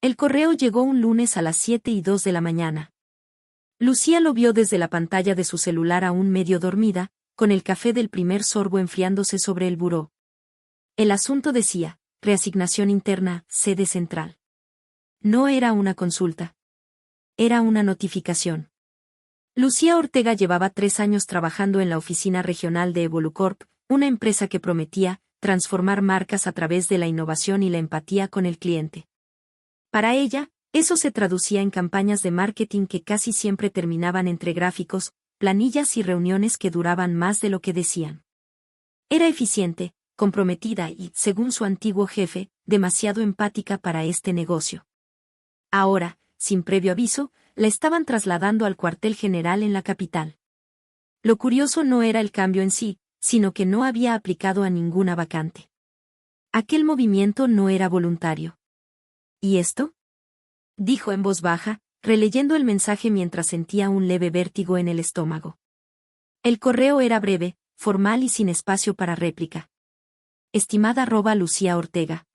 El correo llegó un lunes a las 7:02 de la mañana. Lucía lo vio desde la pantalla de su celular aún medio dormida, con el café del primer sorbo enfriándose sobre el buró. El asunto decía, reasignación interna, sede central. No era una consulta. Era una notificación. Lucía Ortega llevaba 3 años trabajando en la oficina regional de Evolucorp, una empresa que prometía transformar marcas a través de la innovación y la empatía con el cliente. Para ella, eso se traducía en campañas de marketing que casi siempre terminaban entre gráficos, planillas y reuniones que duraban más de lo que decían. Era eficiente, comprometida y, según su antiguo jefe, demasiado empática para este negocio. Ahora, sin previo aviso, la estaban trasladando al cuartel general en la capital. Lo curioso no era el cambio en sí, sino que no había aplicado a ninguna vacante. Aquel movimiento no era voluntario. ¿Y esto?, dijo en voz baja, releyendo el mensaje mientras sentía un leve vértigo en el estómago. El correo era breve, formal y sin espacio para réplica. Estimada Lucía Ortega.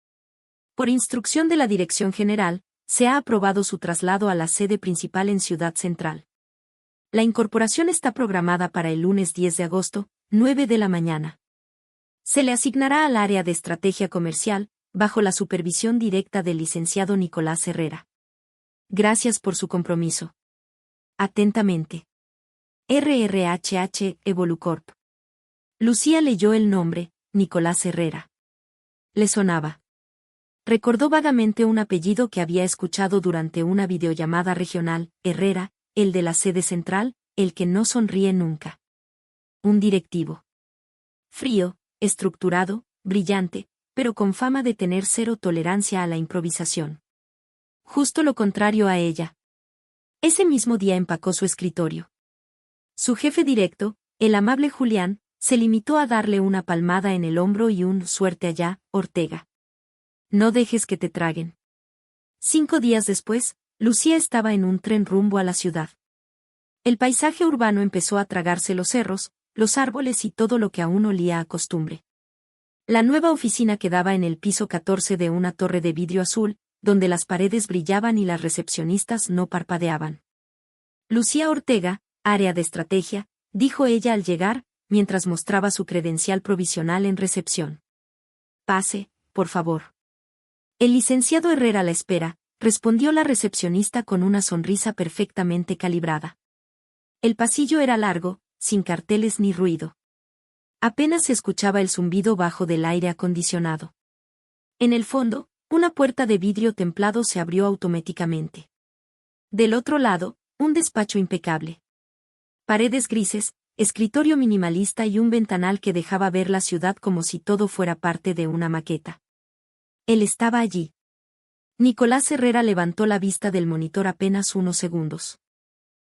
Por instrucción de la Dirección General, se ha aprobado su traslado a la sede principal en Ciudad Central. La incorporación está programada para el lunes 10 de agosto, 9 de la mañana. Se le asignará al área de estrategia comercial, bajo la supervisión directa del licenciado Nicolás Herrera. Gracias por su compromiso. Atentamente. RRHH Evolucorp. Lucía leyó el nombre, Nicolás Herrera. Le sonaba. Recordó vagamente un apellido que había escuchado durante una videollamada regional, Herrera, el de la sede central, el que no sonríe nunca. Un directivo. Frío, estructurado, brillante, pero con fama de tener cero tolerancia a la improvisación. Justo lo contrario a ella. Ese mismo día empacó su escritorio. Su jefe directo, el amable Julián, se limitó a darle una palmada en el hombro y un «suerte allá, Ortega. No dejes que te traguen». 5 días después, Lucía estaba en un tren rumbo a la ciudad. El paisaje urbano empezó a tragarse los cerros, los árboles y todo lo que aún olía a costumbre. La nueva oficina quedaba en el piso 14 de una torre de vidrio azul, donde las paredes brillaban y las recepcionistas no parpadeaban. Lucía Ortega, área de estrategia, dijo ella al llegar, mientras mostraba su credencial provisional en recepción. Pase, por favor. El licenciado Herrera la espera, respondió la recepcionista con una sonrisa perfectamente calibrada. El pasillo era largo, sin carteles ni ruido. Apenas se escuchaba el zumbido bajo del aire acondicionado. En el fondo, una puerta de vidrio templado se abrió automáticamente. Del otro lado, un despacho impecable. Paredes grises, escritorio minimalista y un ventanal que dejaba ver la ciudad como si todo fuera parte de una maqueta. Él estaba allí. Nicolás Herrera levantó la vista del monitor apenas unos segundos.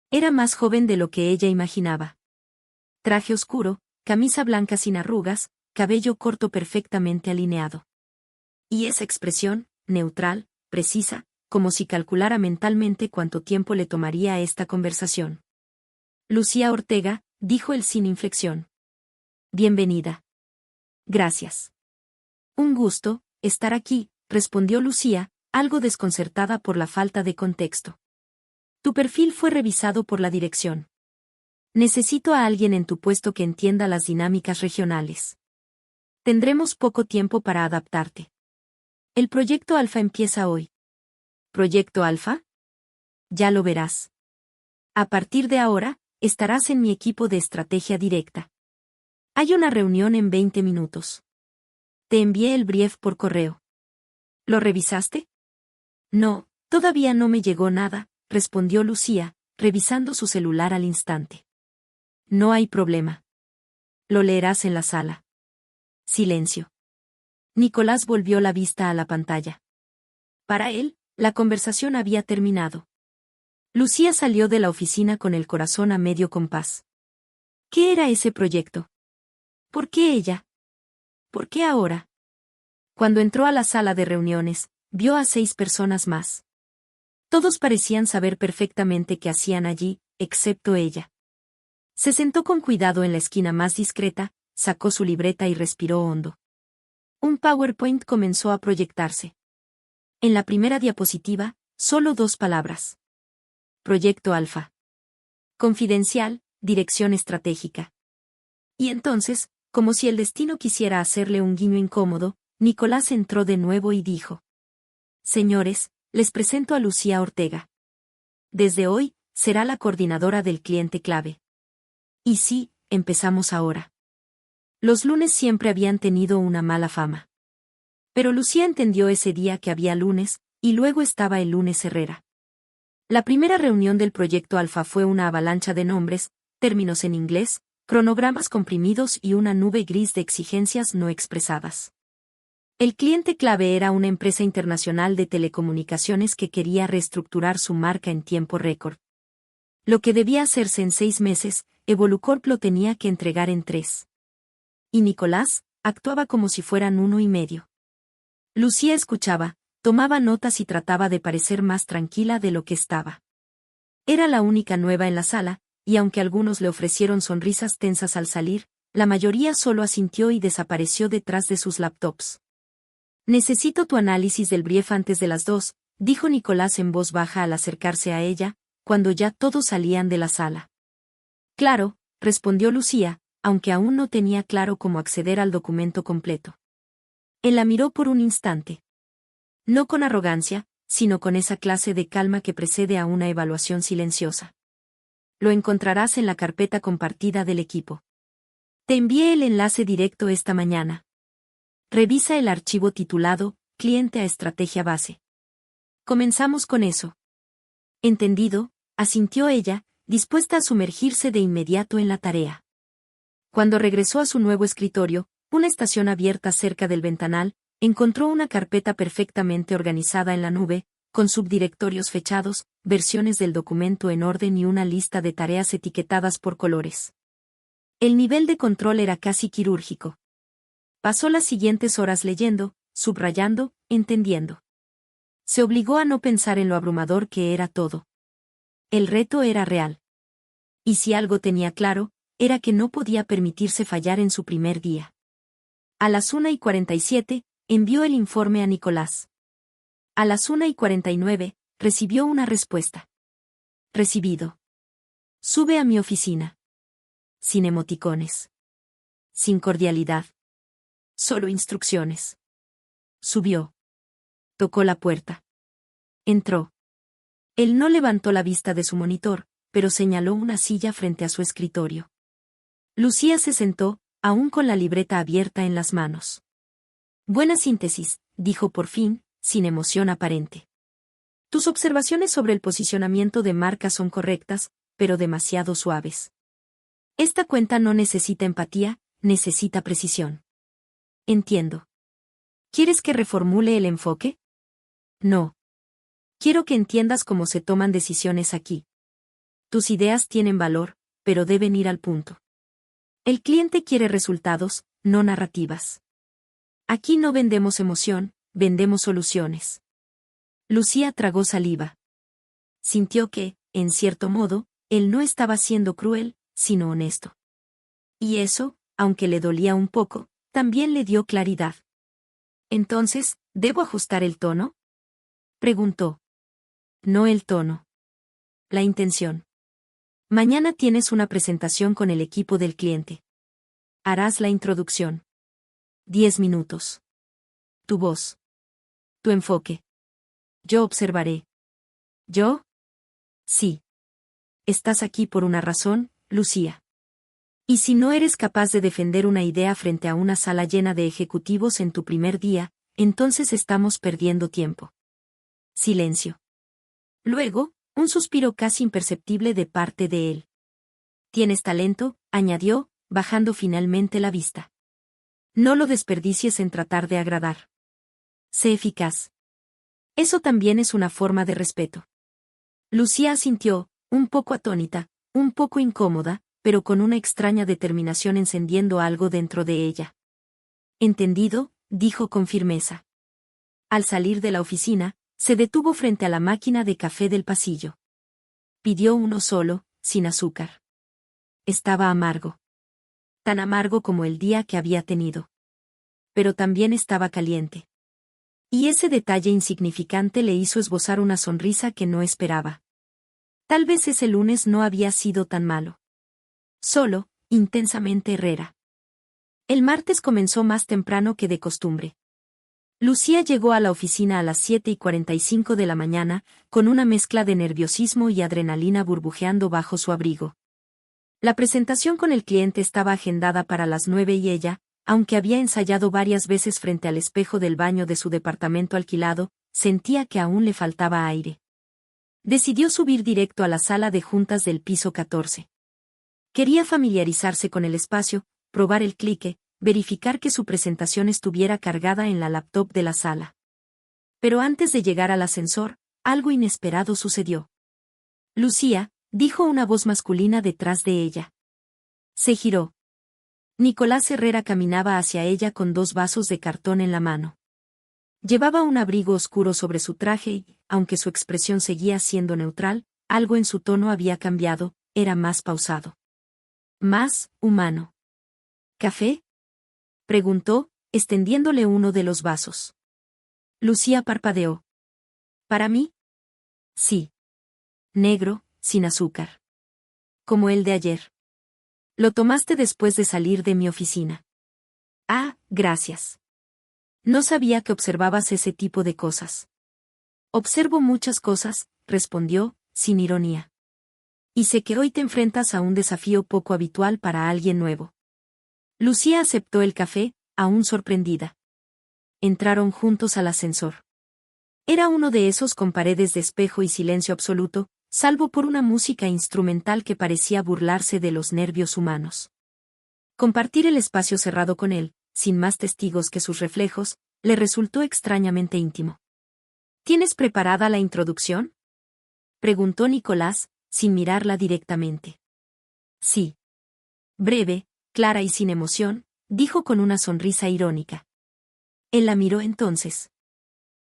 Era más joven de lo que ella imaginaba. Traje oscuro, camisa blanca sin arrugas, cabello corto perfectamente alineado. Y esa expresión, neutral, precisa, como si calculara mentalmente cuánto tiempo le tomaría a esta conversación. Lucía Ortega, dijo él sin inflexión. Bienvenida. Gracias. Un gusto, estar aquí, respondió Lucía, algo desconcertada por la falta de contexto. Tu perfil fue revisado por la dirección. Necesito a alguien en tu puesto que entienda las dinámicas regionales. Tendremos poco tiempo para adaptarte. El proyecto Alfa empieza hoy. ¿Proyecto Alfa? Ya lo verás. A partir de ahora, estarás en mi equipo de estrategia directa. Hay una reunión en 20 minutos. Te envié el brief por correo. ¿Lo revisaste? No, todavía no me llegó nada, respondió Lucía, revisando su celular al instante. No hay problema. Lo leerás en la sala. Silencio. Nicolás volvió la vista a la pantalla. Para él, la conversación había terminado. Lucía salió de la oficina con el corazón a medio compás. ¿Qué era ese proyecto? ¿Por qué ella? ¿Por qué ahora? Cuando entró a la sala de reuniones, vio a 6 personas más. Todos parecían saber perfectamente qué hacían allí, excepto ella. Se sentó con cuidado en la esquina más discreta, sacó su libreta y respiró hondo. Un PowerPoint comenzó a proyectarse. En la primera diapositiva, solo 2 palabras. Proyecto Alfa. Confidencial, dirección estratégica. Y entonces, como si el destino quisiera hacerle un guiño incómodo, Nicolás entró de nuevo y dijo: Señores, les presento a Lucía Ortega. Desde hoy, será la coordinadora del cliente clave. Y sí, empezamos ahora. Los lunes siempre habían tenido una mala fama. Pero Lucía entendió ese día que había lunes, y luego estaba el lunes Herrera. La primera reunión del proyecto Alfa fue una avalancha de nombres, términos en inglés, cronogramas comprimidos y una nube gris de exigencias no expresadas. El cliente clave era una empresa internacional de telecomunicaciones que quería reestructurar su marca en tiempo récord. Lo que debía hacerse en 6 meses, Evolucorp lo tenía que entregar en 3. Y Nicolás actuaba como si fueran 1 y medio. Lucía escuchaba, tomaba notas y trataba de parecer más tranquila de lo que estaba. Era la única nueva en la sala, y aunque algunos le ofrecieron sonrisas tensas al salir, la mayoría solo asintió y desapareció detrás de sus laptops. Necesito tu análisis del brief antes de las 2, dijo Nicolás en voz baja al acercarse a ella, cuando ya todos salían de la sala. Claro, respondió Lucía, aunque aún no tenía claro cómo acceder al documento completo. Él la miró por un instante. No con arrogancia, sino con esa clase de calma que precede a una evaluación silenciosa. Lo encontrarás en la carpeta compartida del equipo. Te envié el enlace directo esta mañana. Revisa el archivo titulado Cliente a Estrategia Base. Comenzamos con eso. Entendido, asintió ella, dispuesta a sumergirse de inmediato en la tarea. Cuando regresó a su nuevo escritorio, una estación abierta cerca del ventanal, encontró una carpeta perfectamente organizada en la nube, con subdirectorios fechados, versiones del documento en orden y una lista de tareas etiquetadas por colores. El nivel de control era casi quirúrgico. Pasó las siguientes horas leyendo, subrayando, entendiendo. Se obligó a no pensar en lo abrumador que era todo. El reto era real. Y si algo tenía claro, era que no podía permitirse fallar en su primer día. A las 1:47, envió el informe a Nicolás. A las 1:49, recibió una respuesta. Recibido. Sube a mi oficina. Sin emoticones. Sin cordialidad. Solo instrucciones. Subió. Tocó la puerta. Entró. Él no levantó la vista de su monitor, pero señaló una silla frente a su escritorio. Lucía se sentó, aún con la libreta abierta en las manos. Buena síntesis, dijo por fin, sin emoción aparente. Tus observaciones sobre el posicionamiento de marca son correctas, pero demasiado suaves. Esta cuenta no necesita empatía, necesita precisión. Entiendo. ¿Quieres que reformule el enfoque? No. Quiero que entiendas cómo se toman decisiones aquí. Tus ideas tienen valor, pero deben ir al punto. El cliente quiere resultados, no narrativas. Aquí no vendemos emoción, vendemos soluciones. Lucía tragó saliva. Sintió que, en cierto modo, él no estaba siendo cruel, sino honesto. Y eso, aunque le dolía un poco, también le dio claridad. Entonces, ¿debo ajustar el tono?, preguntó. No el tono. La intención. Mañana tienes una presentación con el equipo del cliente. Harás la introducción. 10 minutos. Tu voz. Tu enfoque. Yo observaré. ¿Yo? Sí. Estás aquí por una razón, Lucía. Y si no eres capaz de defender una idea frente a una sala llena de ejecutivos en tu primer día, entonces estamos perdiendo tiempo. Silencio. Luego, un suspiro casi imperceptible de parte de él. Tienes talento, añadió, bajando finalmente la vista. No lo desperdicies en tratar de agradar. Sé eficaz. Eso también es una forma de respeto. Lucía asintió, un poco atónita, un poco incómoda, pero con una extraña determinación encendiendo algo dentro de ella. Entendido, dijo con firmeza. Al salir de la oficina, se detuvo frente a la máquina de café del pasillo. Pidió uno solo, sin azúcar. Estaba amargo. Tan amargo como el día que había tenido. Pero también estaba caliente. Y ese detalle insignificante le hizo esbozar una sonrisa que no esperaba. Tal vez ese lunes no había sido tan malo. Solo, intensamente Herrera. El martes comenzó más temprano que de costumbre. Lucía llegó a la oficina a las 7:45 de la mañana, con una mezcla de nerviosismo y adrenalina burbujeando bajo su abrigo. La presentación con el cliente estaba agendada para las 9 y ella, aunque había ensayado varias veces frente al espejo del baño de su departamento alquilado, sentía que aún le faltaba aire. Decidió subir directo a la sala de juntas del piso 14. Quería familiarizarse con el espacio, probar el clique, verificar que su presentación estuviera cargada en la laptop de la sala. Pero antes de llegar al ascensor, algo inesperado sucedió. Lucía, dijo una voz masculina detrás de ella. Se giró. Nicolás Herrera caminaba hacia ella con 2 vasos de cartón en la mano. Llevaba un abrigo oscuro sobre su traje y, aunque su expresión seguía siendo neutral, algo en su tono había cambiado, era más pausado. Más humano. ¿Café?, preguntó, extendiéndole uno de los vasos. Lucía parpadeó. ¿Para mí? Sí. Negro, sin azúcar. Como el de ayer. Lo tomaste después de salir de mi oficina. Ah, gracias. No sabía que observabas ese tipo de cosas. Observo muchas cosas, respondió, sin ironía. Y sé que hoy te enfrentas a un desafío poco habitual para alguien nuevo. Lucía aceptó el café, aún sorprendida. Entraron juntos al ascensor. Era uno de esos con paredes de espejo y silencio absoluto, salvo por una música instrumental que parecía burlarse de los nervios humanos. Compartir el espacio cerrado con él, sin más testigos que sus reflejos, le resultó extrañamente íntimo. ¿Tienes preparada la introducción?, preguntó Nicolás, sin mirarla directamente. Sí. Breve, clara y sin emoción, dijo con una sonrisa irónica. Él la miró entonces.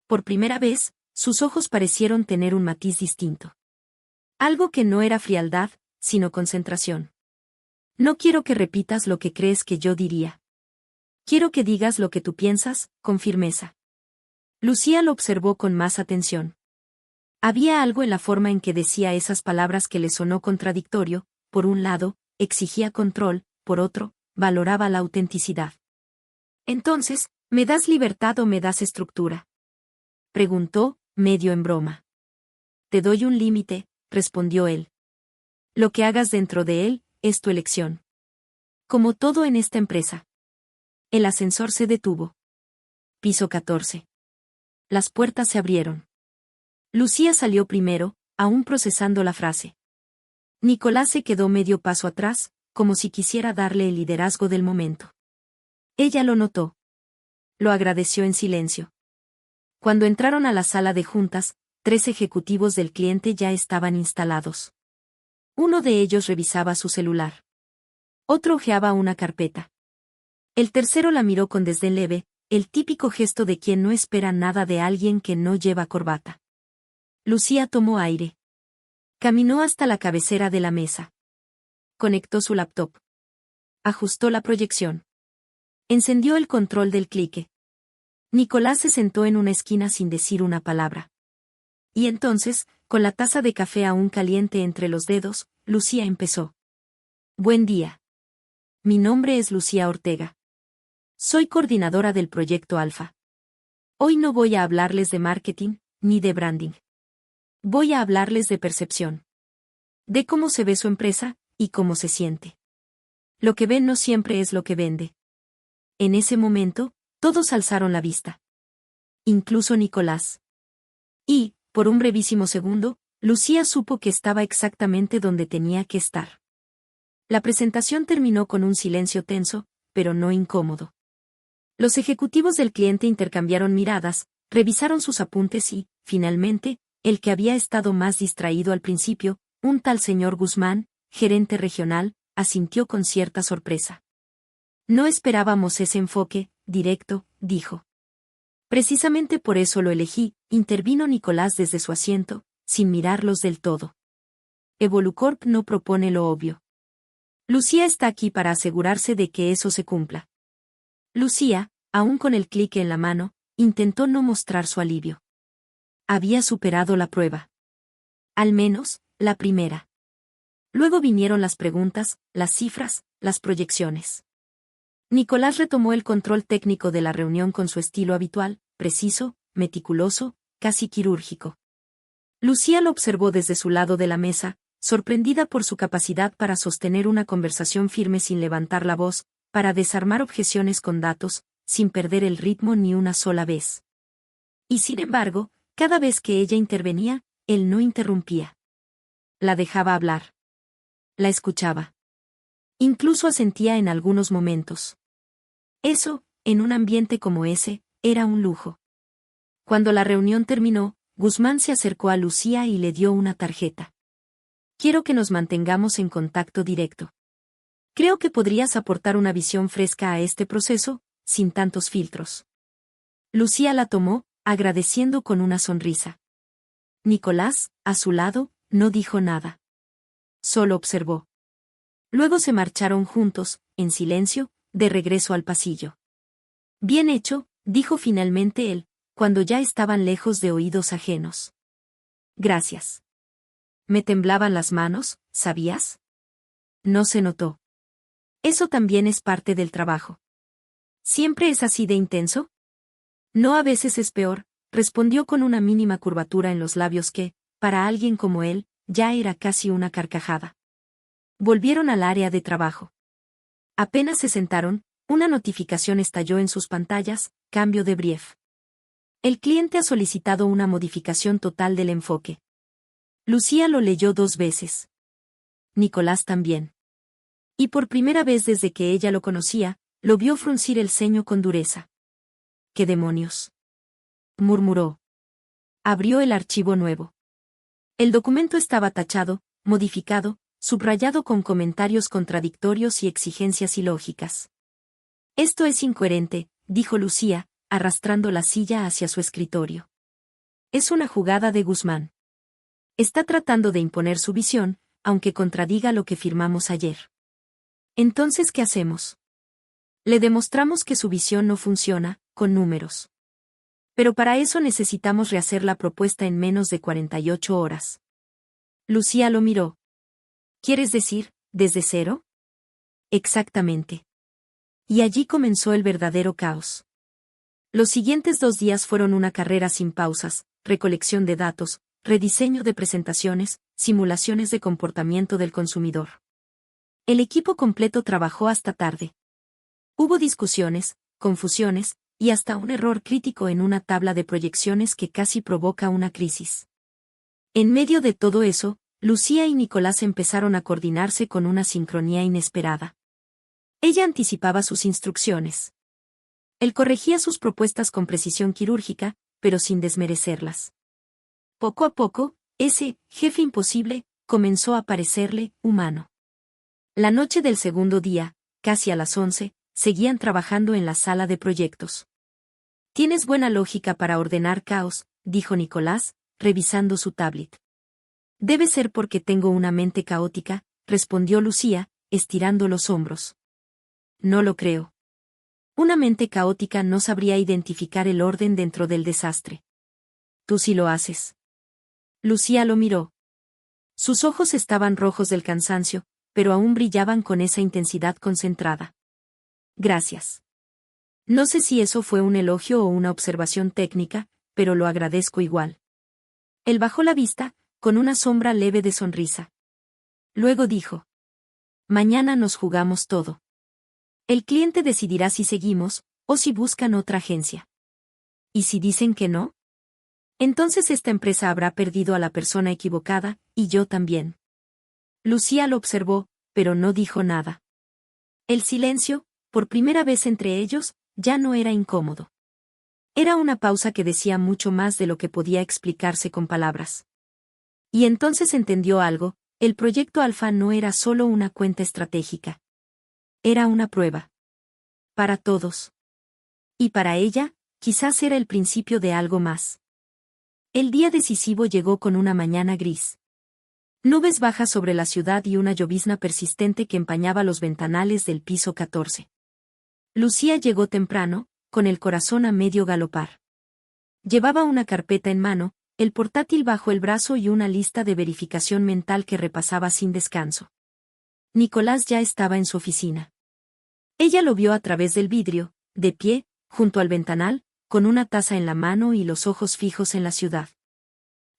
Por primera vez, sus ojos parecieron tener un matiz distinto. Algo que no era frialdad, sino concentración. No quiero que repitas lo que crees que yo diría. Quiero que digas lo que tú piensas, con firmeza. Lucía lo observó con más atención. Había algo en la forma en que decía esas palabras que le sonó contradictorio, por un lado, exigía control, por otro, valoraba la autenticidad. Entonces, ¿me das libertad o me das estructura?, preguntó, medio en broma. Te doy un límite, respondió él. Lo que hagas dentro de él, es tu elección. Como todo en esta empresa. El ascensor se detuvo. Piso 14. Las puertas se abrieron. Lucía salió primero, aún procesando la frase. Nicolás se quedó medio paso atrás, como si quisiera darle el liderazgo del momento. Ella lo notó. Lo agradeció en silencio. Cuando entraron a la sala de juntas, 3 ejecutivos del cliente ya estaban instalados. Uno de ellos revisaba su celular. Otro hojeaba una carpeta. El tercero la miró con desdén leve, el típico gesto de quien no espera nada de alguien que no lleva corbata. Lucía tomó aire. Caminó hasta la cabecera de la mesa. Conectó su laptop. Ajustó la proyección. Encendió el control del clique. Nicolás se sentó en una esquina sin decir una palabra. Y entonces, con la taza de café aún caliente entre los dedos, Lucía empezó. Buen día. Mi nombre es Lucía Ortega. Soy coordinadora del proyecto Alfa. Hoy no voy a hablarles de marketing, ni de branding. Voy a hablarles de percepción. De cómo se ve su empresa, y cómo se siente. Lo que ven no siempre es lo que vende. En ese momento, todos alzaron la vista. Incluso Nicolás. Y, por un brevísimo segundo, Lucía supo que estaba exactamente donde tenía que estar. La presentación terminó con un silencio tenso, pero no incómodo. Los ejecutivos del cliente intercambiaron miradas, revisaron sus apuntes y, finalmente, el que había estado más distraído al principio, un tal señor Guzmán, gerente regional, asintió con cierta sorpresa. No esperábamos ese enfoque, directo, dijo. Precisamente por eso lo elegí, intervino Nicolás desde su asiento, sin mirarlos del todo. Evolucorp no propone lo obvio. Lucía está aquí para asegurarse de que eso se cumpla. Lucía, aún con el clique en la mano, intentó no mostrar su alivio. Había superado la prueba. Al menos, la primera. Luego vinieron las preguntas, las cifras, las proyecciones. Nicolás retomó el control técnico de la reunión con su estilo habitual, preciso, meticuloso, casi quirúrgico. Lucía lo observó desde su lado de la mesa, sorprendida por su capacidad para sostener una conversación firme sin levantar la voz, para desarmar objeciones con datos, sin perder el ritmo ni una sola vez. Y sin embargo, cada vez que ella intervenía, él no interrumpía. La dejaba hablar. La escuchaba. Incluso asentía en algunos momentos. Eso, en un ambiente como ese, era un lujo. Cuando la reunión terminó, Guzmán se acercó a Lucía y le dio una tarjeta. Quiero que nos mantengamos en contacto directo. Creo que podrías aportar una visión fresca a este proceso, sin tantos filtros. Lucía la tomó, agradeciendo con una sonrisa. Nicolás, a su lado, no dijo nada. Solo observó. Luego se marcharon juntos, en silencio, de regreso al pasillo. Bien hecho, dijo finalmente él, cuando ya estaban lejos de oídos ajenos. Gracias. Me temblaban las manos, ¿sabías? No se notó. Eso también es parte del trabajo. ¿Siempre es así de intenso? No, a veces es peor, respondió con una mínima curvatura en los labios que, para alguien como él, ya era casi una carcajada. Volvieron al área de trabajo. Apenas se sentaron, una notificación estalló en sus pantallas, cambio de brief. El cliente ha solicitado una modificación total del enfoque. Lucía lo leyó 2 veces. Nicolás también. Y por primera vez desde que ella lo conocía, lo vio fruncir el ceño con dureza. ¿Qué demonios?, murmuró. Abrió el archivo nuevo. El documento estaba tachado, modificado, subrayado con comentarios contradictorios y exigencias ilógicas. Esto es incoherente, dijo Lucía, arrastrando la silla hacia su escritorio. Es una jugada de Guzmán. Está tratando de imponer su visión, aunque contradiga lo que firmamos ayer. Entonces, ¿qué hacemos? Le demostramos que su visión no funciona, con números. Pero para eso necesitamos rehacer la propuesta en menos de 48 horas. Lucía lo miró. ¿Quieres decir, desde cero? Exactamente. Y allí comenzó el verdadero caos. Los siguientes 2 días fueron una carrera sin pausas, recolección de datos, rediseño de presentaciones, simulaciones de comportamiento del consumidor. El equipo completo trabajó hasta tarde. Hubo discusiones, confusiones, y hasta un error crítico en una tabla de proyecciones que casi provoca una crisis. En medio de todo eso, Lucía y Nicolás empezaron a coordinarse con una sincronía inesperada. Ella anticipaba sus instrucciones. Él corregía sus propuestas con precisión quirúrgica, pero sin desmerecerlas. Poco a poco, ese jefe imposible comenzó a parecerle humano. La noche del segundo día, casi a las 11, seguían trabajando en la sala de proyectos. Tienes buena lógica para ordenar caos, dijo Nicolás, revisando su tablet. Debe ser porque tengo una mente caótica, respondió Lucía, estirando los hombros. No lo creo. Una mente caótica no sabría identificar el orden dentro del desastre. Tú sí lo haces. Lucía lo miró. Sus ojos estaban rojos del cansancio, pero aún brillaban con esa intensidad concentrada. Gracias. No sé si eso fue un elogio o una observación técnica, pero lo agradezco igual. Él bajó la vista, con una sombra leve de sonrisa. Luego dijo: mañana nos jugamos todo. El cliente decidirá si seguimos, o si buscan otra agencia. ¿Y si dicen que no? Entonces esta empresa habrá perdido a la persona equivocada, y yo también. Lucía lo observó, pero no dijo nada. El silencio, por primera vez entre ellos, ya no era incómodo. Era una pausa que decía mucho más de lo que podía explicarse con palabras. Y entonces entendió algo: el proyecto Alfa no era solo una cuenta estratégica. Era una prueba. Para todos. Y para ella, quizás era el principio de algo más. El día decisivo llegó con una mañana gris. Nubes bajas sobre la ciudad y una llovizna persistente que empañaba los ventanales del piso 14. Lucía llegó temprano, con el corazón a medio galopar. Llevaba una carpeta en mano, el portátil bajo el brazo y una lista de verificación mental que repasaba sin descanso. Nicolás ya estaba en su oficina. Ella lo vio a través del vidrio, de pie, junto al ventanal, con una taza en la mano y los ojos fijos en la ciudad.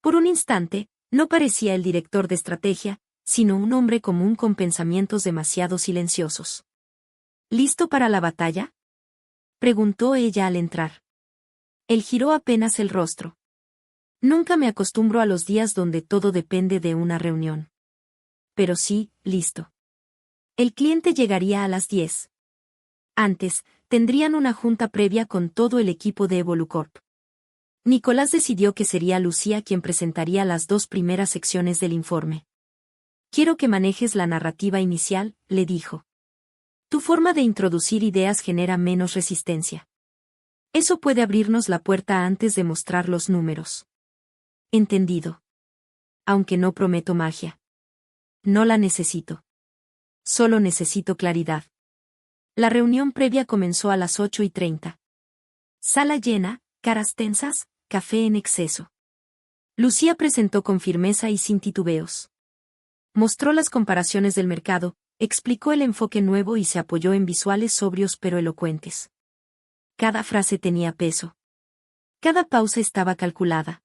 Por un instante, no parecía el director de estrategia, sino un hombre común con pensamientos demasiado silenciosos. ¿Listo para la batalla?, preguntó ella al entrar. Él giró apenas el rostro. Nunca me acostumbro a los días donde todo depende de una reunión. Pero sí, listo. El cliente llegaría a las 10. Antes, tendrían una junta previa con todo el equipo de Evolucorp. Nicolás decidió que sería Lucía quien presentaría las 2 primeras secciones del informe. Quiero que manejes la narrativa inicial, le dijo. Tu forma de introducir ideas genera menos resistencia. Eso puede abrirnos la puerta antes de mostrar los números. Entendido. Aunque no prometo magia. No la necesito. Solo necesito claridad. La reunión previa comenzó a las 8:30. Sala llena, caras tensas, café en exceso. Lucía presentó con firmeza y sin titubeos. Mostró las comparaciones del mercado, explicó el enfoque nuevo y se apoyó en visuales sobrios pero elocuentes. Cada frase tenía peso. Cada pausa estaba calculada.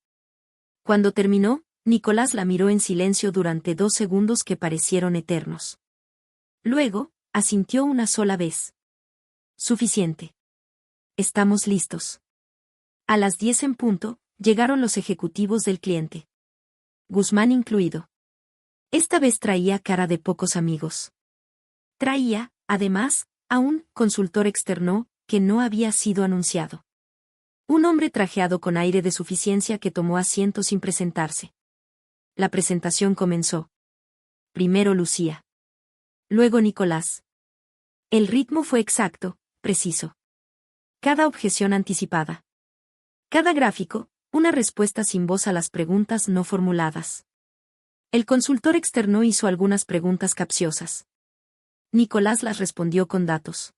Cuando terminó, Nicolás la miró en silencio durante 2 segundos que parecieron eternos. Luego, asintió una sola vez. Suficiente. Estamos listos. A las 10 en punto, llegaron los ejecutivos del cliente. Guzmán incluido. Esta vez traía cara de pocos amigos. Traía, además, a un consultor externo que no había sido anunciado. Un hombre trajeado con aire de suficiencia que tomó asiento sin presentarse. La presentación comenzó. Primero Lucía. Luego Nicolás. El ritmo fue exacto, preciso. Cada objeción anticipada. Cada gráfico, una respuesta sin voz a las preguntas no formuladas. El consultor externo hizo algunas preguntas capciosas. Nicolás las respondió con datos.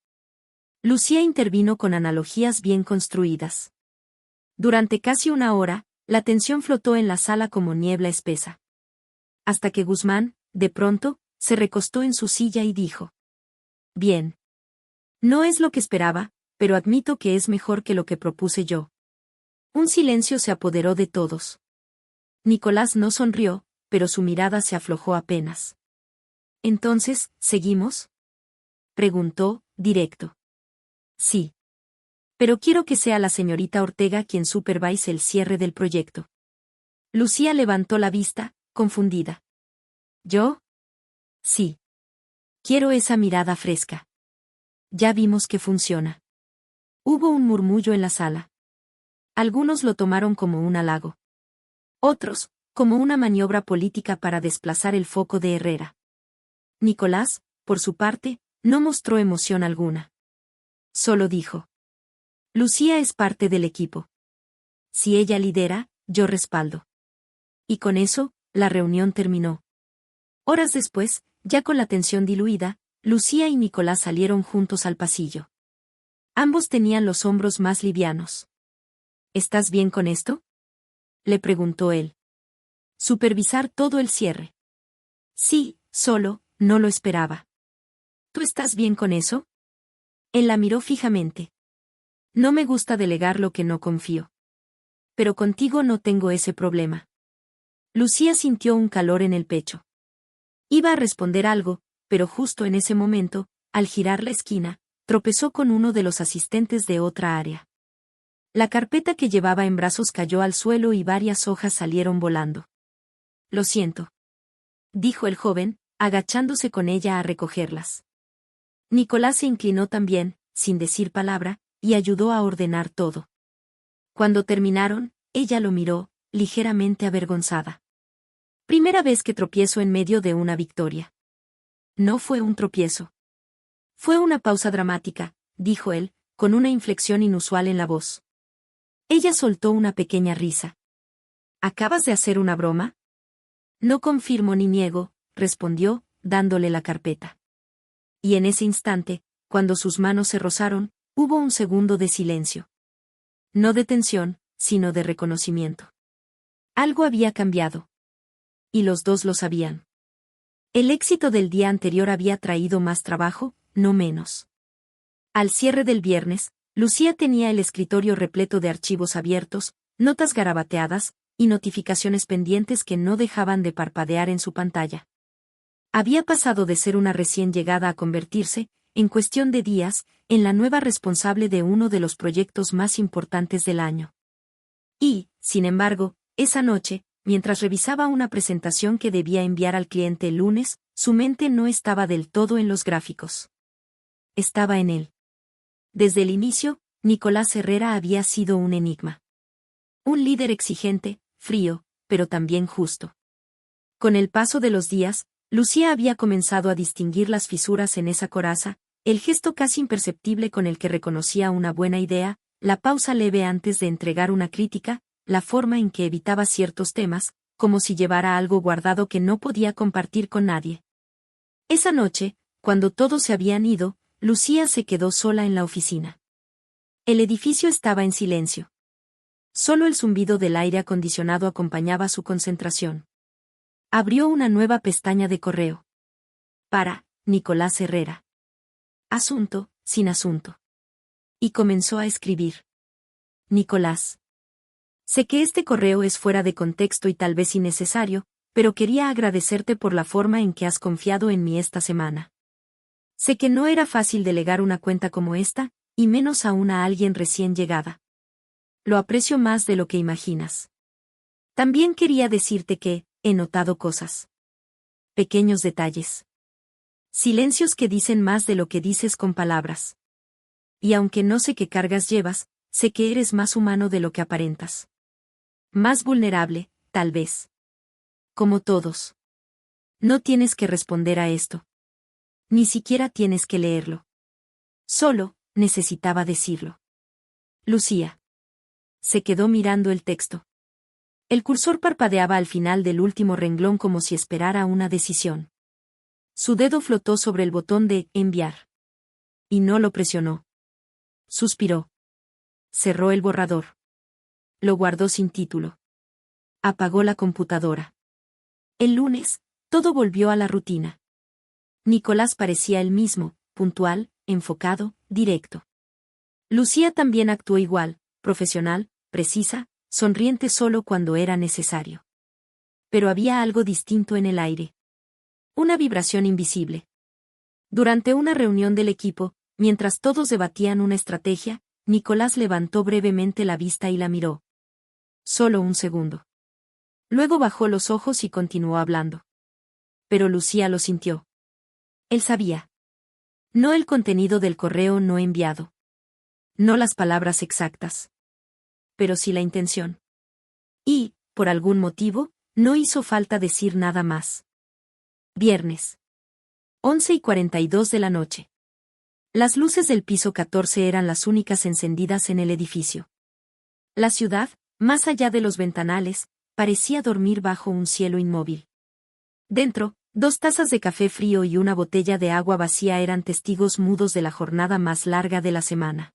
Lucía intervino con analogías bien construidas. Durante casi una hora, la tensión flotó en la sala como niebla espesa. Hasta que Guzmán, de pronto, se recostó en su silla y dijo: Bien. No es lo que esperaba, pero admito que es mejor que lo que propuse yo. Un silencio se apoderó de todos. Nicolás no sonrió, pero su mirada se aflojó apenas. Entonces, ¿seguimos?, preguntó, directo. Sí. Pero quiero que sea la señorita Ortega quien supervise el cierre del proyecto. Lucía levantó la vista, confundida. ¿Yo? Sí. Quiero esa mirada fresca. Ya vimos que funciona. Hubo un murmullo en la sala. Algunos lo tomaron como un halago. Otros, como una maniobra política para desplazar el foco de Herrera. Nicolás, por su parte, no mostró emoción alguna. Solo dijo: Lucía es parte del equipo. Si ella lidera, yo respaldo. Y con eso, la reunión terminó. Horas después, ya con la tensión diluida, Lucía y Nicolás salieron juntos al pasillo. Ambos tenían los hombros más livianos. ¿Estás bien con esto?, le preguntó él. Supervisar todo el cierre. Sí, solo, no lo esperaba. ¿Tú estás bien con eso? Él la miró fijamente. No me gusta delegar lo que no confío. Pero contigo no tengo ese problema. Lucía sintió un calor en el pecho. Iba a responder algo, pero justo en ese momento, al girar la esquina, tropezó con uno de los asistentes de otra área. La carpeta que llevaba en brazos cayó al suelo y varias hojas salieron volando. Lo siento, dijo el joven, agachándose con ella a recogerlas. Nicolás se inclinó también, sin decir palabra, y ayudó a ordenar todo. Cuando terminaron, ella lo miró, ligeramente avergonzada. Primera vez que tropiezo en medio de una victoria. No fue un tropiezo. Fue una pausa dramática, dijo él, con una inflexión inusual en la voz. Ella soltó una pequeña risa. ¿Acabas de hacer una broma? No confirmo ni niego, respondió, dándole la carpeta. Y en ese instante, cuando sus manos se rozaron, hubo un segundo de silencio. No de tensión, sino de reconocimiento. Algo había cambiado. Y los dos lo sabían. El éxito del día anterior había traído más trabajo, no menos. Al cierre del viernes, Lucía tenía el escritorio repleto de archivos abiertos, notas garabateadas, y notificaciones pendientes que no dejaban de parpadear en su pantalla. Había pasado de ser una recién llegada a convertirse, en cuestión de días, en la nueva responsable de uno de los proyectos más importantes del año. Y, sin embargo, esa noche, mientras revisaba una presentación que debía enviar al cliente el lunes, su mente no estaba del todo en los gráficos. Estaba en él. Desde el inicio, Nicolás Herrera había sido un enigma. Un líder exigente, frío, pero también justo. Con el paso de los días, Lucía había comenzado a distinguir las fisuras en esa coraza, el gesto casi imperceptible con el que reconocía una buena idea, la pausa leve antes de entregar una crítica, la forma en que evitaba ciertos temas, como si llevara algo guardado que no podía compartir con nadie. Esa noche, cuando todos se habían ido, Lucía se quedó sola en la oficina. El edificio estaba en silencio. Solo el zumbido del aire acondicionado acompañaba su concentración. Abrió una nueva pestaña de correo. Para Nicolás Herrera. Asunto, sin asunto. Y comenzó a escribir. Nicolás. Sé que este correo es fuera de contexto y tal vez innecesario, pero quería agradecerte por la forma en que has confiado en mí esta semana. Sé que no era fácil delegar una cuenta como esta, y menos aún a alguien recién llegada. Lo aprecio más de lo que imaginas. También quería decirte que, he notado cosas. Pequeños detalles. Silencios que dicen más de lo que dices con palabras. Y aunque no sé qué cargas llevas, sé que eres más humano de lo que aparentas. Más vulnerable, tal vez. Como todos. No tienes que responder a esto. Ni siquiera tienes que leerlo. Solo, necesitaba decirlo. Lucía. Se quedó mirando el texto. El cursor parpadeaba al final del último renglón como si esperara una decisión. Su dedo flotó sobre el botón de enviar. Y no lo presionó. Suspiró. Cerró el borrador. Lo guardó sin título. Apagó la computadora. El lunes, todo volvió a la rutina. Nicolás parecía el mismo, puntual, enfocado, directo. Lucía también actuó igual, profesional, precisa, sonriente solo cuando era necesario. Pero había algo distinto en el aire. Una vibración invisible. Durante una reunión del equipo, mientras todos debatían una estrategia, Nicolás levantó brevemente la vista y la miró. Solo un segundo. Luego bajó los ojos y continuó hablando. Pero Lucía lo sintió. Él sabía. No el contenido del correo no enviado. No las palabras exactas. Pero sí la intención. Y, por algún motivo, no hizo falta decir nada más. Viernes. 11:42 de la noche. Las luces del piso 14 eran las únicas encendidas en el edificio. La ciudad, más allá de los ventanales, parecía dormir bajo un cielo inmóvil. Dentro, 2 tazas de café frío y una botella de agua vacía eran testigos mudos de la jornada más larga de la semana.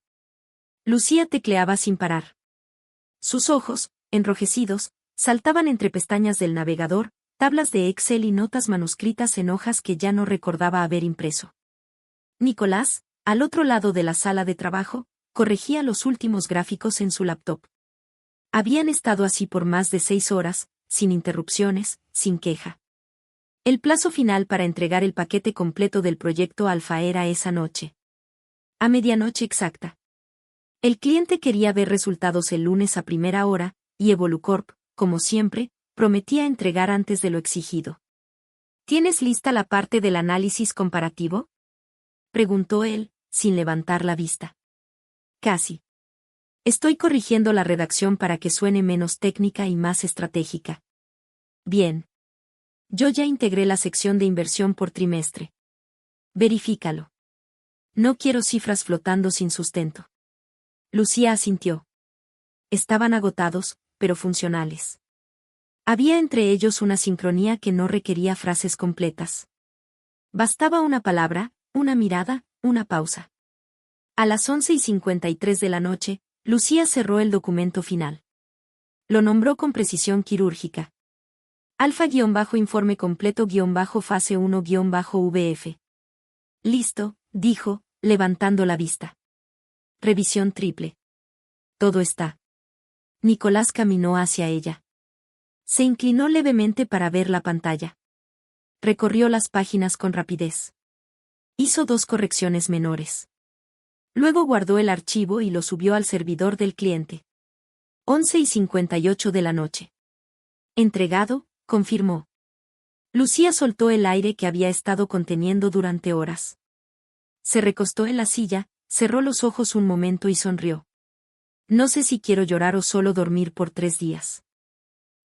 Lucía tecleaba sin parar. Sus ojos, enrojecidos, saltaban entre pestañas del navegador, tablas de Excel y notas manuscritas en hojas que ya no recordaba haber impreso. Nicolás, al otro lado de la sala de trabajo, corregía los últimos gráficos en su laptop. Habían estado así por más de 6 horas, sin interrupciones, sin queja. El plazo final para entregar el paquete completo del proyecto Alfa era esa noche. A medianoche exacta. El cliente quería ver resultados el lunes a primera hora, y Evolucorp, como siempre, prometía entregar antes de lo exigido. ¿Tienes lista la parte del análisis comparativo?, preguntó él, sin levantar la vista. Casi. Estoy corrigiendo la redacción para que suene menos técnica y más estratégica. Bien. Yo ya integré la sección de inversión por trimestre. Verifícalo. No quiero cifras flotando sin sustento. Lucía asintió. Estaban agotados, pero funcionales. Había entre ellos una sincronía que no requería frases completas. Bastaba una palabra, una mirada, una pausa. A las 11:53 de la noche, Lucía cerró el documento final. Lo nombró con precisión quirúrgica. Alfa-informe completo-fase 1-VF. Listo, dijo, levantando la vista. Revisión triple. Todo está. Nicolás caminó hacia ella. Se inclinó levemente para ver la pantalla. Recorrió las páginas con rapidez. Hizo 2 correcciones menores. Luego guardó el archivo y lo subió al servidor del cliente. 11:58 de la noche. Entregado, confirmó. Lucía soltó el aire que había estado conteniendo durante horas. Se recostó en la silla, cerró los ojos un momento y sonrió. No sé si quiero llorar o solo dormir por 3 días.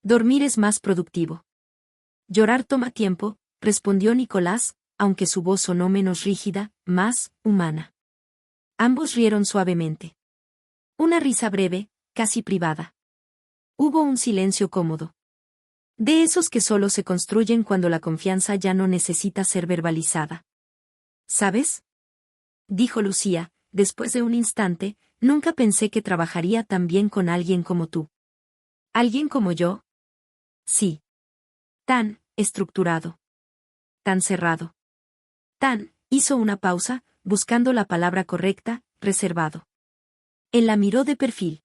Dormir es más productivo. Llorar toma tiempo, respondió Nicolás, aunque su voz sonó menos rígida, más humana. Ambos rieron suavemente. Una risa breve, casi privada. Hubo un silencio cómodo. De esos que solo se construyen cuando la confianza ya no necesita ser verbalizada. ¿Sabes? Dijo Lucía, después de un instante, nunca pensé que trabajaría tan bien con alguien como tú. ¿Alguien como yo? Sí. Tan estructurado. Tan cerrado. Hizo una pausa, buscando la palabra correcta, reservado. Él la miró de perfil.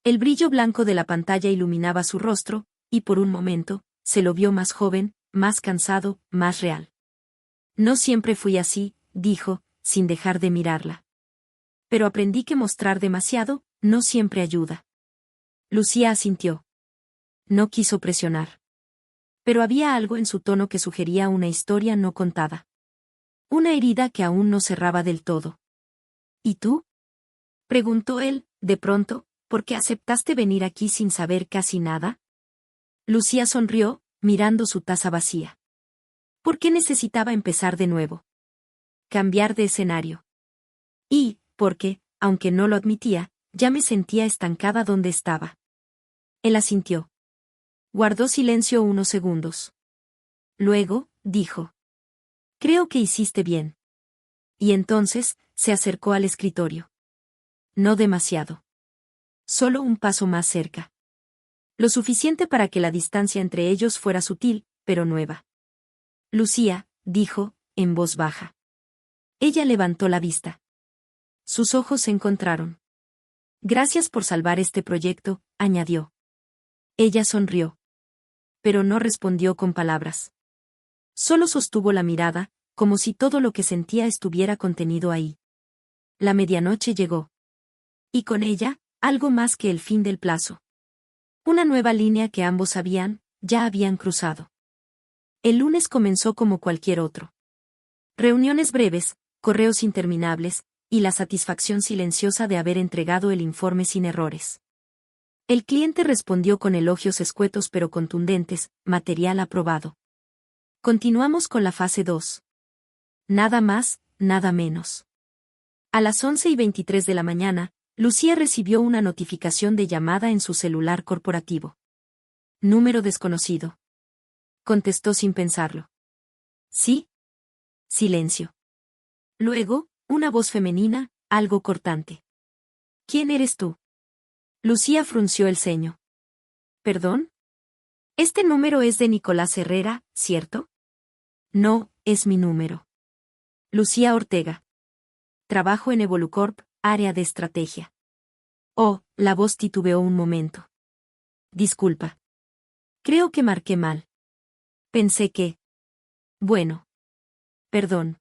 El brillo blanco de la pantalla iluminaba su rostro, y por un momento, se lo vio más joven, más cansado, más real. No siempre fui así, dijo, sin dejar de mirarla. Pero aprendí que mostrar demasiado, no siempre ayuda. Lucía asintió. No quiso presionar. Pero había algo en su tono que sugería una historia no contada. Una herida que aún no cerraba del todo. ¿Y tú? Preguntó él, de pronto, ¿por qué aceptaste venir aquí sin saber casi nada? Lucía sonrió, mirando su taza vacía. ¿Por qué necesitaba empezar de nuevo? Cambiar de escenario. Y, porque, aunque no lo admitía, ya me sentía estancada donde estaba. Él asintió. Guardó silencio unos segundos. Luego, dijo. Creo que hiciste bien. Y entonces, se acercó al escritorio. No demasiado. Solo un paso más cerca. Lo suficiente para que la distancia entre ellos fuera sutil, pero nueva. Lucía, dijo, en voz baja. Ella levantó la vista. Sus ojos se encontraron. Gracias por salvar este proyecto, añadió. Ella sonrió. Pero no respondió con palabras. Solo sostuvo la mirada, como si todo lo que sentía estuviera contenido ahí. La medianoche llegó. Y con ella, algo más que el fin del plazo. Una nueva línea que ambos sabían, ya habían cruzado. El lunes comenzó como cualquier otro. Reuniones breves, correos interminables, y la satisfacción silenciosa de haber entregado el informe sin errores. El cliente respondió con elogios escuetos pero contundentes, material aprobado. Continuamos con la fase 2. Nada más, nada menos. A las 11:23 de la mañana, Lucía recibió una notificación de llamada en su celular corporativo. Número desconocido. Contestó sin pensarlo. ¿Sí? Silencio. Luego, una voz femenina, algo cortante. ¿Quién eres tú? Lucía frunció el ceño. ¿Perdón? Este número es de Nicolás Herrera, ¿cierto? No, es mi número. Lucía Ortega. Trabajo en Evolucorp, área de estrategia. Oh, la voz titubeó un momento. Disculpa. Creo que marqué mal. Pensé que... Bueno. Perdón.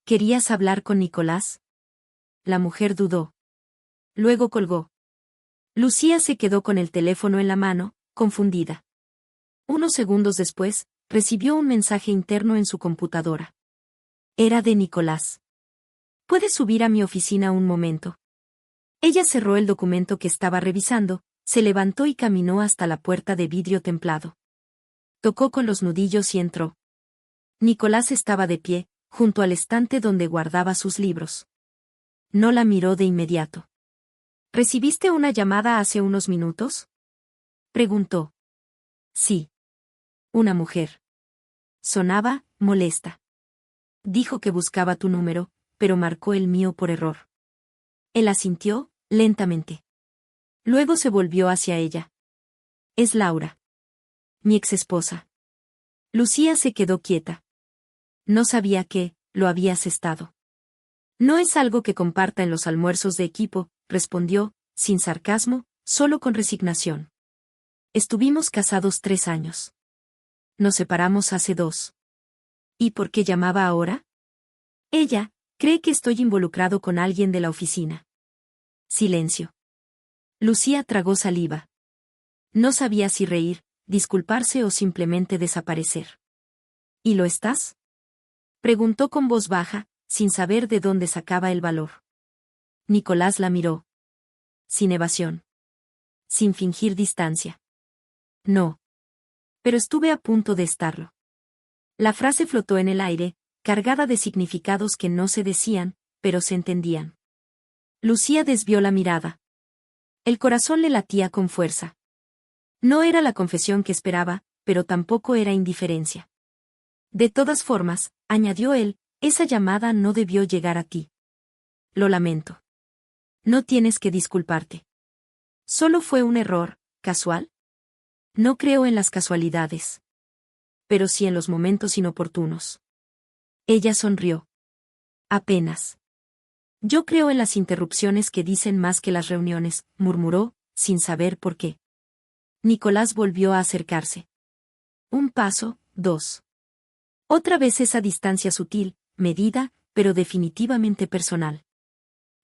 ¿Querías hablar con Nicolás? La mujer dudó. Luego colgó. Lucía se quedó con el teléfono en la mano, confundida. Unos segundos después, recibió un mensaje interno en su computadora. Era de Nicolás. ¿Puedes subir a mi oficina un momento? Ella cerró el documento que estaba revisando, se levantó y caminó hasta la puerta de vidrio templado. Tocó con los nudillos y entró. Nicolás estaba de pie, junto al estante donde guardaba sus libros. No la miró de inmediato. ¿Recibiste una llamada hace unos minutos? Preguntó. Sí. Una mujer. Sonaba, molesta. Dijo que buscaba tu número, pero marcó el mío por error. Él asintió, lentamente. Luego se volvió hacia ella. Es Laura. Mi exesposa. Lucía se quedó quieta. No sabía que, lo habías estado. No es algo que comparta en los almuerzos de equipo, respondió, sin sarcasmo, solo con resignación. Estuvimos casados 3 años. Nos separamos hace 2. ¿Y por qué llamaba ahora? Ella, cree que estoy involucrado con alguien de la oficina. Silencio. Lucía tragó saliva. No sabía si reír, disculparse o simplemente desaparecer. ¿Y lo estás? Preguntó con voz baja, sin saber de dónde sacaba el valor. Nicolás la miró. Sin evasión. Sin fingir distancia. No. Pero estuve a punto de estarlo. La frase flotó en el aire, cargada de significados que no se decían, pero se entendían. Lucía desvió la mirada. El corazón le latía con fuerza. No era la confesión que esperaba, pero tampoco era indiferencia. De todas formas, añadió él, esa llamada no debió llegar a ti. Lo lamento. No tienes que disculparte. Solo fue un error, casual. No creo en las casualidades. Pero sí en los momentos inoportunos. Ella sonrió. Apenas. Yo creo en las interrupciones que dicen más que las reuniones, murmuró, sin saber por qué. Nicolás volvió a acercarse. Un paso, 2. Otra vez esa distancia sutil, medida, pero definitivamente personal.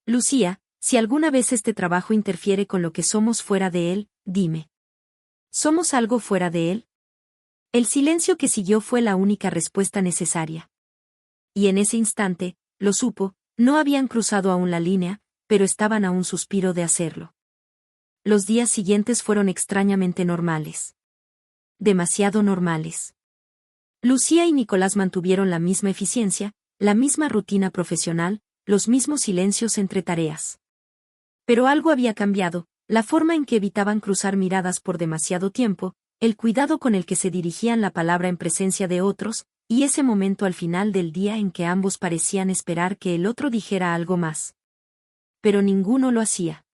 Lucía, si alguna vez este trabajo interfiere con lo que somos fuera de él, dime. ¿Somos algo fuera de él? El silencio que siguió fue la única respuesta necesaria. Y en ese instante, lo supo, no habían cruzado aún la línea, pero estaban a un suspiro de hacerlo. Los días siguientes fueron extrañamente normales. Demasiado normales. Lucía y Nicolás mantuvieron la misma eficiencia, la misma rutina profesional, los mismos silencios entre tareas. Pero algo había cambiado, la forma en que evitaban cruzar miradas por demasiado tiempo, el cuidado con el que se dirigían la palabra en presencia de otros, y ese momento al final del día en que ambos parecían esperar que el otro dijera algo más. Pero ninguno lo hacía.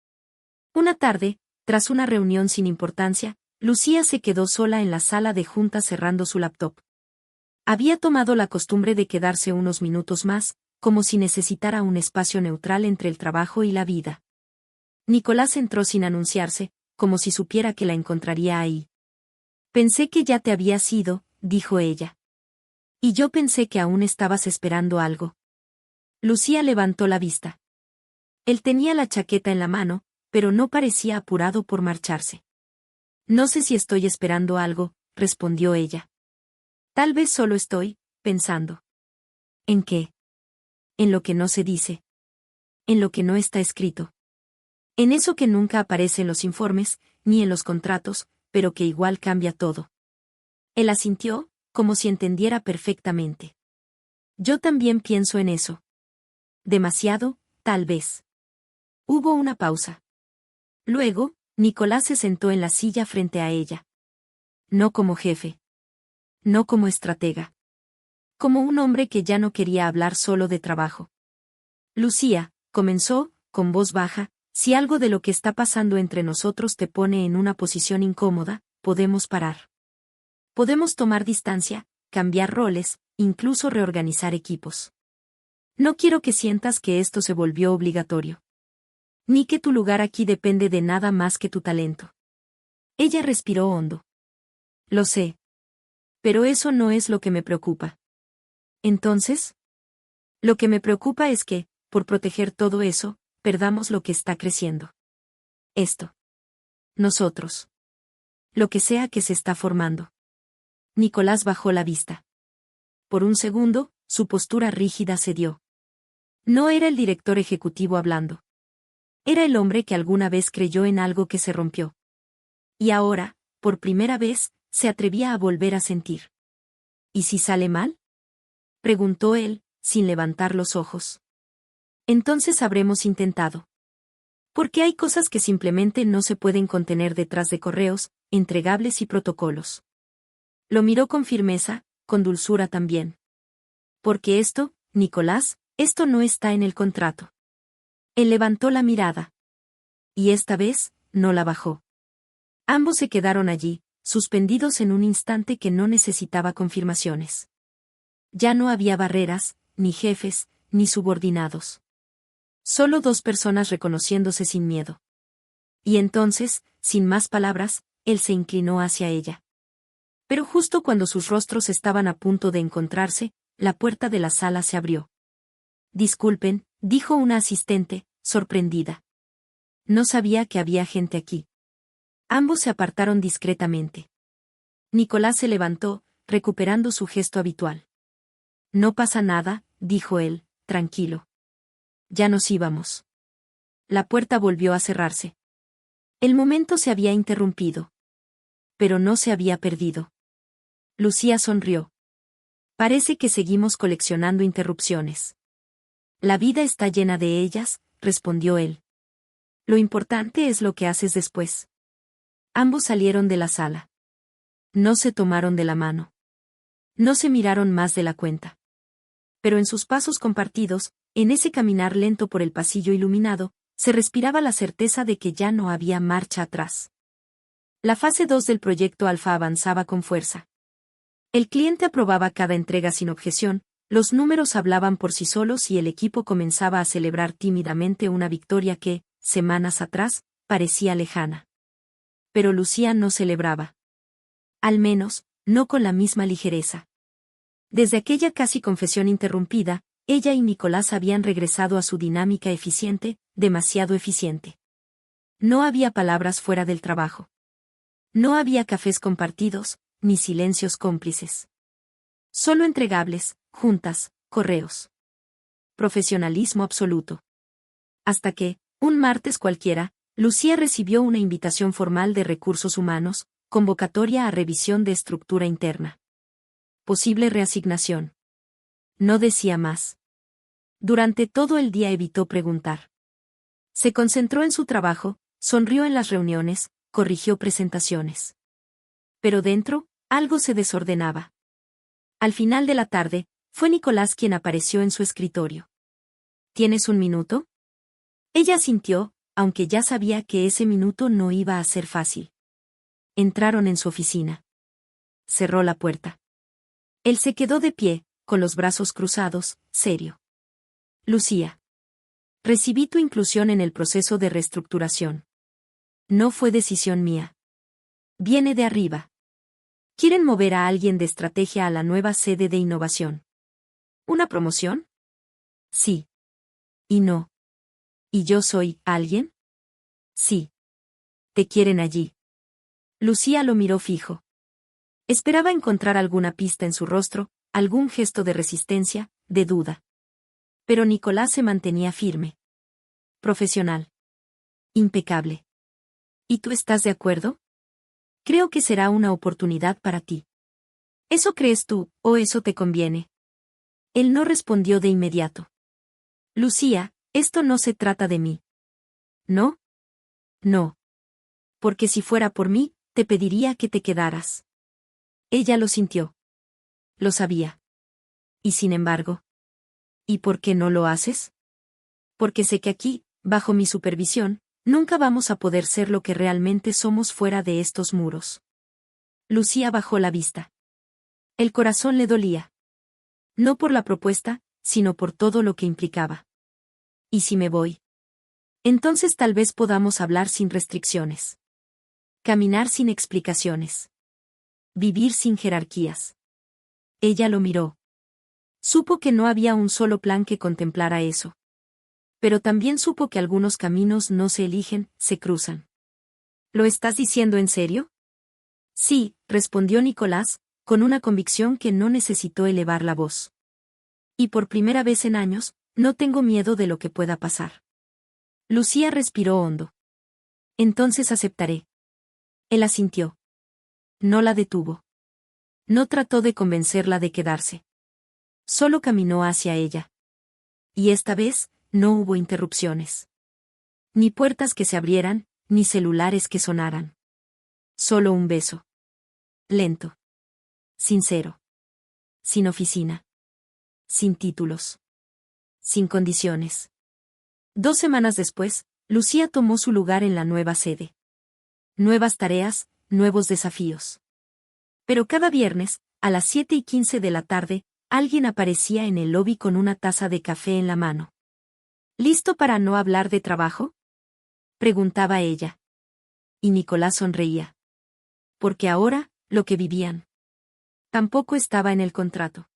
Una tarde, tras una reunión sin importancia, Lucía se quedó sola en la sala de juntas cerrando su laptop. Había tomado la costumbre de quedarse unos minutos más, como si necesitara un espacio neutral entre el trabajo y la vida. Nicolás entró sin anunciarse, como si supiera que la encontraría ahí. Pensé que ya te habías ido, dijo ella. Y yo pensé que aún estabas esperando algo. Lucía levantó la vista. Él tenía la chaqueta en la mano, pero no parecía apurado por marcharse. No sé si estoy esperando algo, respondió ella. Tal vez solo estoy, pensando. ¿En qué? En lo que no se dice. En lo que no está escrito. En eso que nunca aparece en los informes, ni en los contratos, pero que igual cambia todo. Él asintió, como si entendiera perfectamente. Yo también pienso en eso. Demasiado, tal vez. Hubo una pausa. Luego, Nicolás se sentó en la silla frente a ella. No como jefe. No como estratega. Como un hombre que ya no quería hablar solo de trabajo. Lucía, comenzó, con voz baja, si algo de lo que está pasando entre nosotros te pone en una posición incómoda, podemos parar. Podemos tomar distancia, cambiar roles, incluso reorganizar equipos. No quiero que sientas que esto se volvió obligatorio. Ni que tu lugar aquí depende de nada más que tu talento. Ella respiró hondo. Lo sé. Pero eso no es lo que me preocupa. Entonces, lo que me preocupa es que, por proteger todo eso, perdamos lo que está creciendo. Esto. Nosotros. Lo que sea que se está formando. Nicolás bajó la vista. Por un segundo, su postura rígida cedió. No era el director ejecutivo hablando. Era el hombre que alguna vez creyó en algo que se rompió. Y ahora, por primera vez, se atrevía a volver a sentir. ¿Y si sale mal? Preguntó él, sin levantar los ojos. Entonces habremos intentado. Porque hay cosas que simplemente no se pueden contener detrás de correos, entregables y protocolos. Lo miró con firmeza, con dulzura también. Porque esto, Nicolás, esto no está en el contrato. Él levantó la mirada. Y esta vez, no la bajó. Ambos se quedaron allí, suspendidos en un instante que no necesitaba confirmaciones. Ya no había barreras, ni jefes, ni subordinados. Solo dos personas reconociéndose sin miedo. Y entonces, sin más palabras, él se inclinó hacia ella. Pero justo cuando sus rostros estaban a punto de encontrarse, la puerta de la sala se abrió. Disculpen, dijo una asistente, sorprendida. No sabía que había gente aquí. Ambos se apartaron discretamente. Nicolás se levantó, recuperando su gesto habitual. No pasa nada, dijo él, tranquilo. Ya nos íbamos. La puerta volvió a cerrarse. El momento se había interrumpido. Pero no se había perdido. Lucía sonrió. Parece que seguimos coleccionando interrupciones. La vida está llena de ellas, respondió él. Lo importante es lo que haces después. Ambos salieron de la sala. No se tomaron de la mano. No se miraron más de la cuenta. Pero en sus pasos compartidos, en ese caminar lento por el pasillo iluminado, se respiraba la certeza de que ya no había marcha atrás. La fase 2 del proyecto Alfa avanzaba con fuerza. El cliente aprobaba cada entrega sin objeción, los números hablaban por sí solos y el equipo comenzaba a celebrar tímidamente una victoria que, semanas atrás, parecía lejana. Pero Lucía no celebraba. Al menos, no con la misma ligereza. Desde aquella casi confesión interrumpida, ella y Nicolás habían regresado a su dinámica eficiente, demasiado eficiente. No había palabras fuera del trabajo. No había cafés compartidos, ni silencios cómplices. Solo entregables, juntas, correos. Profesionalismo absoluto. Hasta que, un martes cualquiera, Lucía recibió una invitación formal de Recursos Humanos, convocatoria a revisión de estructura interna. Posible reasignación. No decía más. Durante todo el día evitó preguntar. Se concentró en su trabajo, sonrió en las reuniones, corrigió presentaciones. Pero dentro, algo se desordenaba. Al final de la tarde, fue Nicolás quien apareció en su escritorio. ¿Tienes un minuto? Ella asintió, aunque ya sabía que ese minuto no iba a ser fácil. Entraron en su oficina. Cerró la puerta. Él se quedó de pie, con los brazos cruzados, serio. Lucía. Recibí tu inclusión en el proceso de reestructuración. No fue decisión mía. Viene de arriba. Quieren mover a alguien de estrategia a la nueva sede de innovación. ¿Una promoción? Sí. Y no. ¿Y yo soy alguien? Sí. Te quieren allí. Lucía lo miró fijo. Esperaba encontrar alguna pista en su rostro, algún gesto de resistencia, de duda. Pero Nicolás se mantenía firme. Profesional. Impecable. ¿Y tú estás de acuerdo? Creo que será una oportunidad para ti. ¿Eso crees tú, o eso te conviene? Él no respondió de inmediato. Lucía, esto no se trata de mí. ¿No? No. Porque si fuera por mí, te pediría que te quedaras. Ella lo sintió. Lo sabía. Y sin embargo. ¿Y por qué no lo haces? Porque sé que aquí, bajo mi supervisión, nunca vamos a poder ser lo que realmente somos fuera de estos muros. Lucía bajó la vista. El corazón le dolía. No por la propuesta, sino por todo lo que implicaba. ¿Y si me voy? Entonces tal vez podamos hablar sin restricciones. Caminar sin explicaciones. Vivir sin jerarquías. Ella lo miró. Supo que no había un solo plan que contemplara eso. Pero también supo que algunos caminos no se eligen, se cruzan. ¿Lo estás diciendo en serio? Sí, respondió Nicolás, con una convicción que no necesitó elevar la voz. Y por primera vez en años, no tengo miedo de lo que pueda pasar. Lucía respiró hondo. Entonces aceptaré. Él asintió. No la detuvo. No trató de convencerla de quedarse. Solo caminó hacia ella. Y esta vez, no hubo interrupciones. Ni puertas que se abrieran, ni celulares que sonaran. Solo un beso. Lento. Sincero. Sin oficina. Sin títulos. Sin condiciones. 2 semanas después, Lucía tomó su lugar en la nueva sede. nuevas tareas, nuevos desafíos. Pero cada viernes, a las 7:15 de la tarde, alguien aparecía en el lobby con una taza de café en la mano. ¿Listo para no hablar de trabajo?, preguntaba ella. Y Nicolás sonreía. Porque ahora, lo que vivían, tampoco estaba en el contrato.